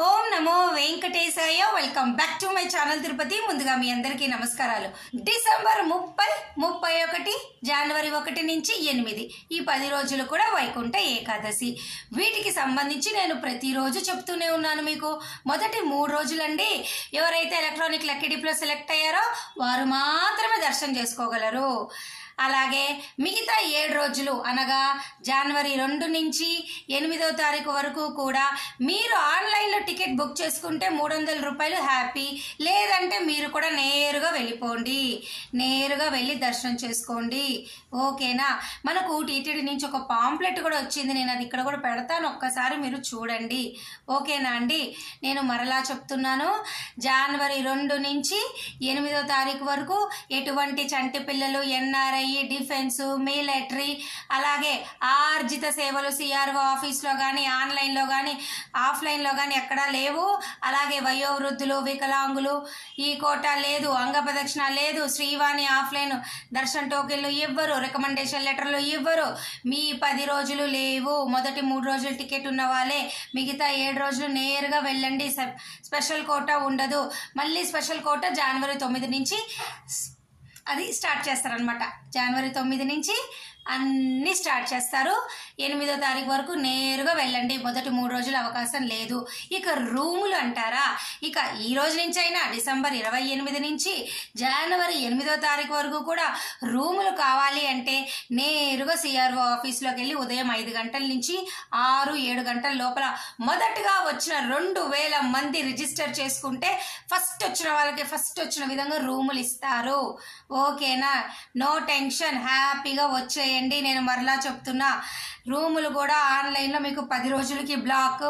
Om Namo Venkatesaya. Welcome back to my channel Tirupati. ముందుగా మీ అందరికీ నమస్కారాలు. డిసెంబర్ 30, 31, జనవరి 1 నుంచి 8 ఈ 10 రోజులు కూడా వైకుంఠ ఏకాదశి. వీటికి సంబంధించి నేను ప్రతిరోజు చెప్తూనే ఉన్నాను మీకు. మొదటి 3 రోజులండి ఎవరైతే ఎలక్ట్రానిక్ లక్కీ డిప్లో సెలెక్ట్ అయ్యారో వారు మాత్రమే దర్శనం చేసుకోగలరు. అలాగే మిగతా 7 రోజులు అనగా జనవరి 2 నుంచి 8వ తారీఖు వరకు కూడా మీరు ఆన్లైన్లో టికెట్ బుక్ చేసుకుంటే 300 రూపాయలు హ్యాపీ. లేదంటే మీరు కూడా నేరుగా వెళ్ళిపోండి, నేరుగా వెళ్ళి దర్శనం చేసుకోండి. ఓకేనా? మనకు టీటీడీ నుంచి ఒక పాంప్లెట్ కూడా వచ్చింది, నేను అది ఇక్కడ కూడా పెడతాను, ఒక్కసారి మీరు చూడండి. ఓకేనా అండి? నేను మరలా చెప్తున్నాను, జనవరి 2 నుంచి 8వ తారీఖు వరకు ఎటువంటి చంటి పిల్లలు, ఎన్ఆర్ఐ, డిఫెన్స్, మిలిటరీ, అలాగే ఆర్జిత సేవలు సిఆర్ఓ ఆఫీస్లో కానీ ఆన్లైన్లో కానీ ఆఫ్లైన్లో కానీ ఎక్కడా లేవు. అలాగే వయోవృద్ధులు, వికలాంగులు ఈ కోటా లేదు, అంగప్రదక్షిణ లేదు, శ్రీవాణి ఆఫ్లైన్ దర్శన టోకెన్లు ఇవ్వరు, రికమెండేషన్ లెటర్లు ఇవ్వరు. మీ 10 రోజులు లేవు. మొదటి 3 రోజులు టికెట్ ఉన్న వాళ్ళే, మిగతా 7 రోజులు నేరుగా వెళ్ళండి. స్పెషల్ కోటా ఉండదు. మళ్ళీ స్పెషల్ కోటా జనవరి 9 నుంచి అది స్టార్ట్ చేస్తారనమాట. జనవరి 9 నుంచి అన్నీ స్టార్ట్ చేస్తారు. 8వ తారీఖు వరకు నేరుగా వెళ్ళండి. మొదటి 3 రోజులు అవకాశం లేదు. ఇక రూములు అంటారా, ఇక ఈ రోజు నుంచి అయినా డిసెంబర్ 28 నుంచి జనవరి 8వ తారీఖు వరకు కూడా రూములు కావాలి అంటే నేరుగా సిఆర్ఓ ఆఫీస్లోకి వెళ్ళి ఉదయం 5 గంటల నుంచి 6-7 గంటల లోపల మొదటగా వచ్చిన 2000 మంది రిజిస్టర్ చేసుకుంటే ఫస్ట్ వచ్చిన వాళ్ళకి ఫస్ట్ వచ్చిన విధంగా రూములు ఇస్తారు. ఓకేనా? నో టెన్షన్, హ్యాపీగా వచ్చేయండి. నేను మరలా చెప్తున్నా, రూములు కూడా ఆన్లైన్లో మీకు 10 రోజులకి బ్లాక్.